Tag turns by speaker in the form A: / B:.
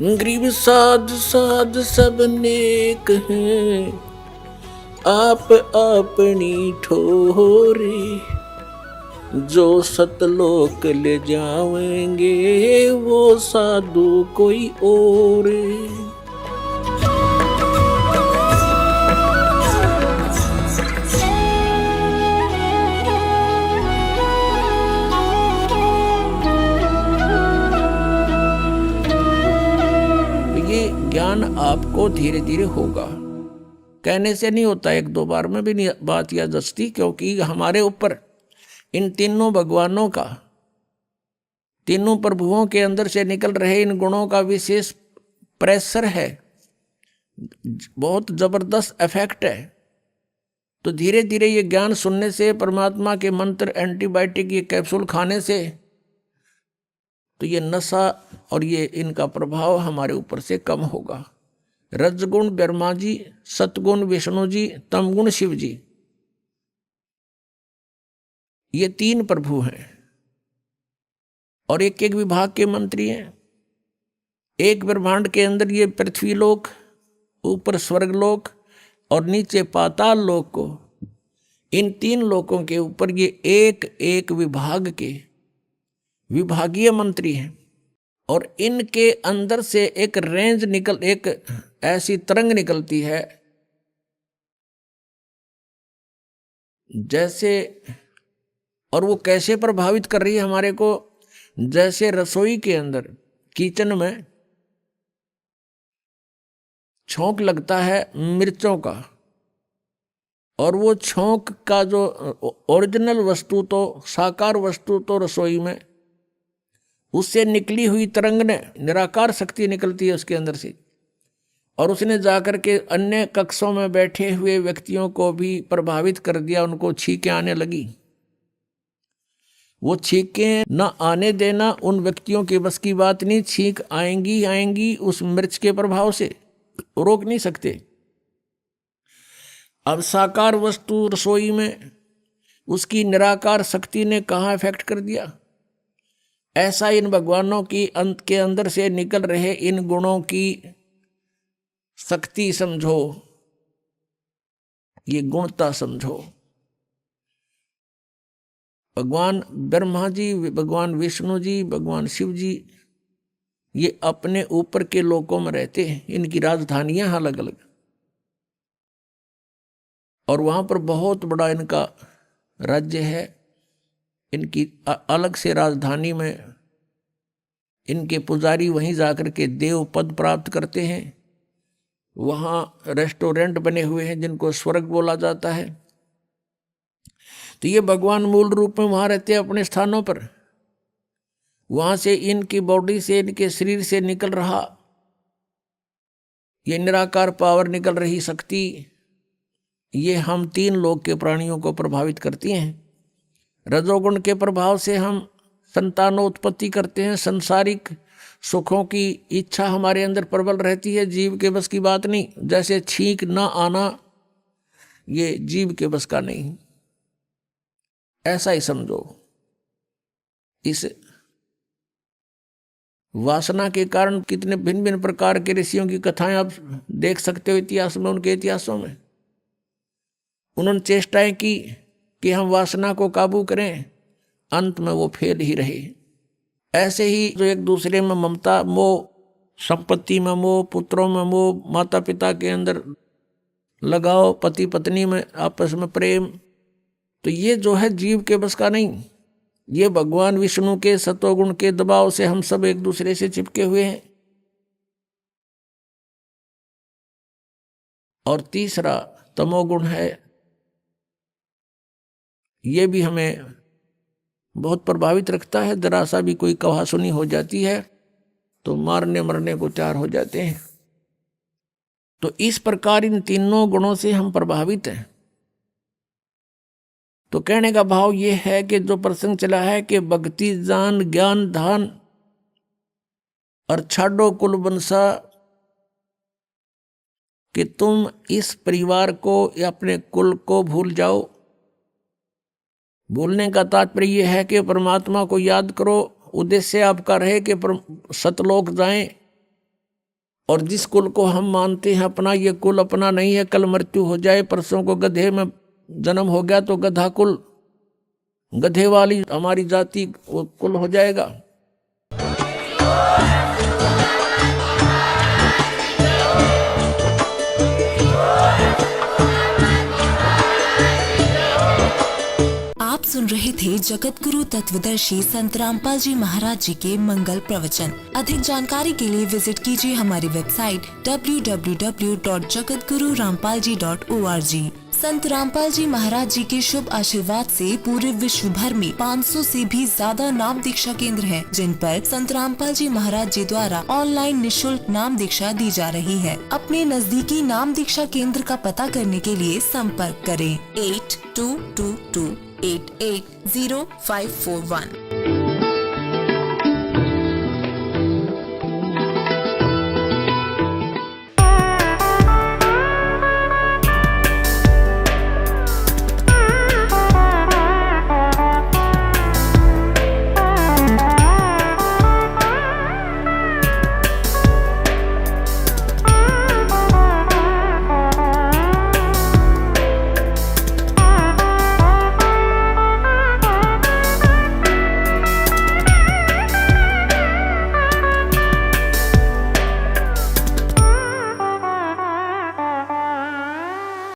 A: Grieve साध साध सब नेक हैं, आप अपनी ठोरे। जो सतलोक ले जाएंगे वो साधु कोई और। ये ज्ञान आपको धीरे धीरे होगा, कहने से नहीं होता, एक दो बार में भी नहीं बात या दस्ती, क्योंकि हमारे ऊपर इन तीनों भगवानों का, तीनों प्रभुओं के अंदर से निकल रहे इन गुणों का विशेष प्रेशर है, बहुत जबरदस्त इफेक्ट है। तो धीरे धीरे ये ज्ञान सुनने से, परमात्मा के मंत्र, एंटीबायोटिक, ये कैप्सूल खाने से, तो ये नशा और ये इनका प्रभाव हमारे ऊपर से कम होगा। रजगुण ब्रह्मा जी, सतगुण विष्णु जी, तमगुण शिव जी, ये तीन प्रभु हैं और एक एक विभाग के मंत्री हैं। एक ब्रह्मांड के अंदर ये पृथ्वी लोक, ऊपर स्वर्ग लोक और नीचे पाताल लोक को, इन तीन लोकों के ऊपर ये एक एक विभाग के विभागीय मंत्री हैं। और इनके अंदर से एक रेंज निकल, एक ऐसी तरंग निकलती है जैसे, और वो कैसे प्रभावित कर रही है हमारे को, जैसे रसोई के अंदर, किचन में छौंक लगता है मिर्चों का, और वो छौंक का जो ओरिजिनल वस्तु, तो साकार वस्तु तो रसोई में, उससे निकली हुई तरंग ने, निराकार शक्ति निकलती है उसके अंदर से, और उसने जाकर के अन्य कक्षों में बैठे हुए व्यक्तियों को भी प्रभावित कर दिया, उनको छींकें आने लगी। वो छींकें न आने देना उन व्यक्तियों के बस की बात नहीं, छींक आएंगी आएंगी उस मिर्च के प्रभाव से, रोक नहीं सकते। अब साकार वस्तु रसोई में, उसकी निराकार शक्ति ने कहाँ इफेक्ट कर दिया। ऐसा इन भगवानों की अंत के अंदर से निकल रहे इन गुणों की शक्ति समझो, ये गुणता समझो। भगवान ब्रह्मा जी, भगवान विष्णु जी, भगवान शिव जी, ये अपने ऊपर के लोकों में रहते हैं, इनकी राजधानियां अलग अलग, और वहां पर बहुत बड़ा इनका राज्य है। इनकी अलग से राजधानी में इनके पुजारी वहीं जाकर के देव पद प्राप्त करते हैं। वहाँ रेस्टोरेंट बने हुए हैं जिनको स्वर्ग बोला जाता है। तो ये भगवान मूल रूप में वहाँ रहते हैं अपने स्थानों पर। वहाँ से इनकी बॉडी से, इनके शरीर से निकल रहा ये निराकार पावर, निकल रही शक्ति, ये हम तीन लोक के प्राणियों को प्रभावित करती हैं। रजोगुण के प्रभाव से हम संतानोत्पत्ति करते हैं, सांसारिक सुखों की इच्छा हमारे अंदर प्रबल रहती है, जीव के बस की बात नहीं। जैसे छींक ना आना, ये जीव के बस का नहीं, ऐसा ही समझो। इस वासना के कारण कितने भिन्न भिन्न प्रकार के ऋषियों की कथाएं आप देख सकते हो इतिहास में, उनके इतिहासों में। उन्होंने चेष्टाएं की कि हम वासना को काबू करें, अंत में वो फेल ही रहे। ऐसे ही जो एक दूसरे में ममता, मोह, संपत्ति में मोह, पुत्रों में मोह, माता पिता के अंदर लगाव, पति पत्नी में आपस में प्रेम, तो ये जो है जीव के बस का नहीं। ये भगवान विष्णु के सतोगुण के दबाव से हम सब एक दूसरे से चिपके हुए हैं। और तीसरा तमोगुण है, ये भी हमें बहुत प्रभावित रखता है। जरा सा भी कोई कहासुनी हो जाती है तो मारने मरने को तैयार हो जाते हैं। तो इस प्रकार इन तीनों गुणों से हम प्रभावित हैं। तो कहने का भाव ये है कि जो प्रसंग चला है कि भक्ति जान ज्ञान धान और छाड़ो कुल बंसा, कि तुम इस परिवार को या अपने कुल को भूल जाओ। भूलने का तात्पर्य यह है कि परमात्मा को याद करो, उद्देश्य आपका रहे कि सतलोक जाएं, और जिस कुल को हम मानते हैं अपना, ये कुल अपना नहीं है। कल मृत्यु हो जाए, परसों को गधे में जन्म हो गया तो गधा कुल, गधे वाली हमारी जाति वो कुल हो जाएगा।
B: आप सुन रहे थे जगत गुरु तत्वदर्शी संत रामपाल जी महाराज जी के मंगल प्रवचन। अधिक जानकारी के लिए विजिट कीजिए हमारी वेबसाइट www.jagatgururampalji.org। संत रामपाल जी महाराज जी के शुभ आशीर्वाद से पूरे विश्व भर में 500 से भी ज्यादा नाम दीक्षा केंद्र हैं, जिन पर संत रामपाल जी महाराज जी द्वारा ऑनलाइन निशुल्क नाम दीक्षा दी जा रही है। अपने नजदीकी नाम दीक्षा केंद्र का पता करने के लिए संपर्क करें 8222880541।